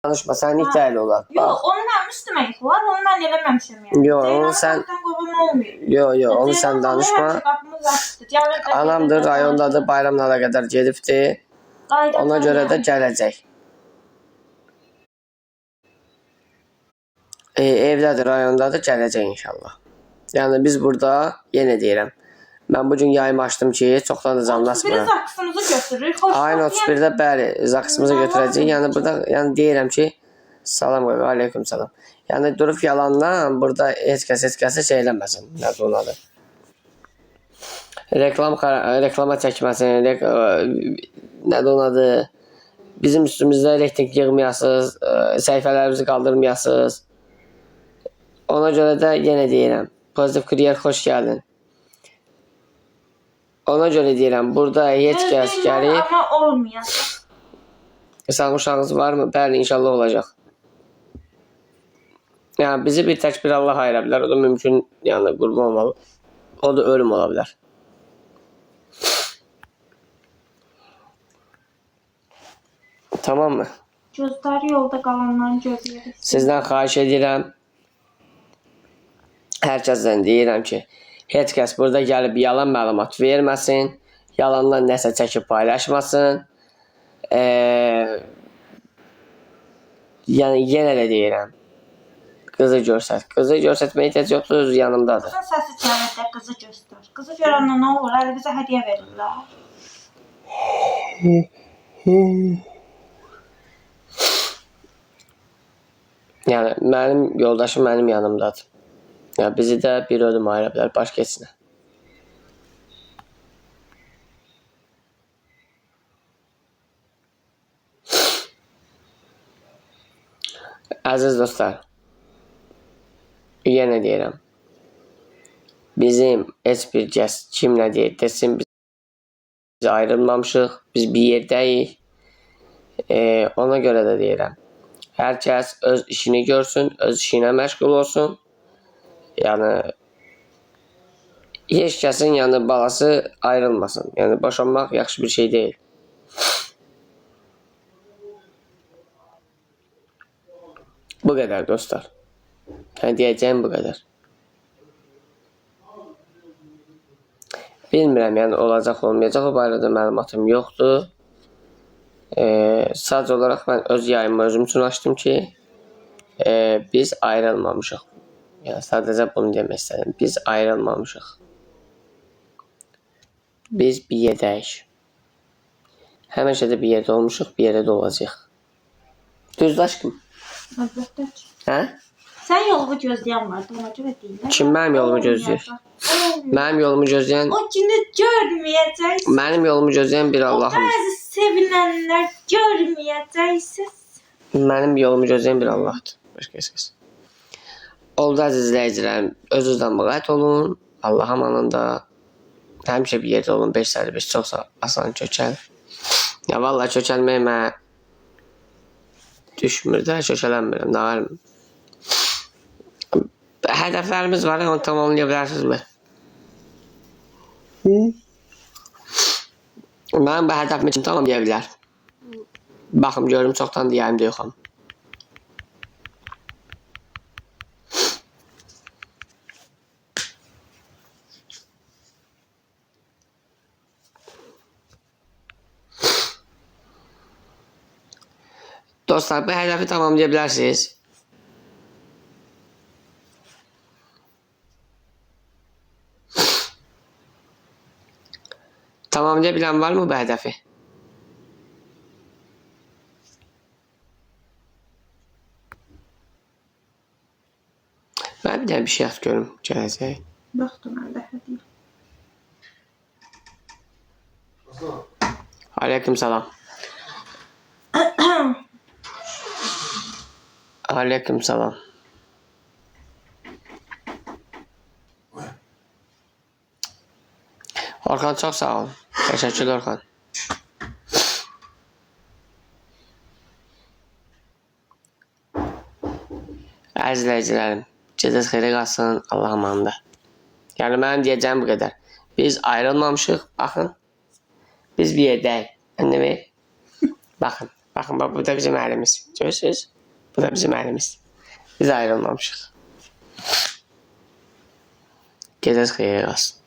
danışma, sən ilk dəyəli olar. Yox, onun həm üstümə yıxılar, onu mən eləməmişəm yəni. Yox, onu sən... Yox, onu sən danışma. Anamdır, rayondadır, bayramlara qədər gedibdir. Ona görə də gələcək. Evdədir, rayondadır, gələcək inşallah. Yəni biz burada, yenə deyirəm, mən bugün yayımı açdım ki, çoxdan da canlasın bura. 31-də zaksımızı götürürük. Ayın 31-də bəli, zaksımızı götürəcəyik. Yəni burada deyirəm ki, salam qoyaq, aleyküm salam. Yəni durub yalandan burada heç kəsə şey eləməsin. Nədir onun adı? Reklama çəkməsin, nədir onun adı? Bizim üstümüzdə reyting yığmayasınız, səhifələrimizi qaldırmayasınız. Ona görə də yenə deyirəm, Pozitiv Kuryer xoş gəldin. Ona görə deyirəm, burada heç kəs gəlib... Amma olmayacaq. Sənin uşağınız varmı? Bəli, inşallah olacaq. Yəni, bizi bir tək bir Allah ayıra bilər. O da mümkün, yəni, qurban olmalı. O da ölüm ola bilər. Tamam mı? Gözləri yolda qalanların gözləri. Sizdən xahiş edirəm. Hər kəsdən deyirəm ki, heç kəs burada gəlib yalan məlumat verməsin. Yalandan nəsə çəkib paylaşmasın. Yəni, yenə də deyirəm. Qızı görsət. Qızı görsətməyə ehtiyac yoxdur, özü yanımdadır. Qızın səsi çərətdə qızı göstər. Qızı görəndə nə olur? Hələ bizə hədiyyə verirlər. Yəni, mənim yoldaşım mənim yanımdadır. Yəni, bizi də bir ölüm ayıra bilər, başqa keçinə. Əziz dostlar, yenə deyirəm, bizim heç bir kəs kim nə deyir, desin biz ayrılmamışıq, biz bir yerdəyik. Ona görə də deyirəm, hər kəs öz işini görsün, öz işinə məşğul olsun. Yəni, heç kəsin balası ayrılmasın. Yəni, boşanmaq yaxşı bir şey deyil. Bu qədər dostlar. Yəni, deyəcəyim bu qədər. Bilmirəm, yəni olacaq, olmayacaq. O barədə məlumatım yoxdur. Sadəcə olaraq mən öz yayımı özüm üçün açdım ki, biz ayrılmamışıq. Yəni, sadəcə bunu demək istədim. Biz ayrılmamışıq. Biz bir yerdəyik. Həmişə də bir yerdə olmuşuq, bir yerdə də olacaq. Düzdür aşkım? Əlbəttə ki. Hə? Sən yolumu gözləyən vardı, ona görə deyirlər. Kim mənim yolumu gözləyir? Mənim yolumu gözləyən... O günü görməyəcəksiniz. Mənim yolumu gözləyən bir Allahım. O bəzi sevinənlər görməyəcəksiniz. Mənim yolumu gözləyən bir Allahdır. Başqa kəs. Oldu əziz izləyicilərim, özünüzdən müğayət olun. Allah amanında. Həmişə bir yerdə olun. 5-5 çox asan kökəl. Ya vallahi kökəlmək mənə düşmür də, kökələnmirəm. Nə var mı? Hədəflərimiz var, onu tamamlaya bilərsinizmi? Mənim bu hədəfim üçün tamamlaya bilər. Baxım, görüm, çoxdan deyəyim də yoxam. Dostlar, bu hədəfi tamamlaya bilərsiniz. Tamamlaya bilən var mı bu hədəfi? Mən bir dənə bir şey yaxşı görüm, gələcək. Baxdım, məndə hədiyyə. Aleyküm salam. Aleyküm salam. Orxan, çox sağ ol. Təşəkkür Orxan. Əziz izləyicilərim, gecəniz xeyrə qalsın, Allah amanında. Yəni, mənim deyəcəyim bu qədər. Biz ayrılmamışıq, baxın. Biz bir yerdəyik. Anne ver. Bakın, bakın, bak bu da bizim elimiz. Görürsünüz? Bu da bizim əlimiz. Biz ayrılmamışıq. Gecəniz xeyir olsun.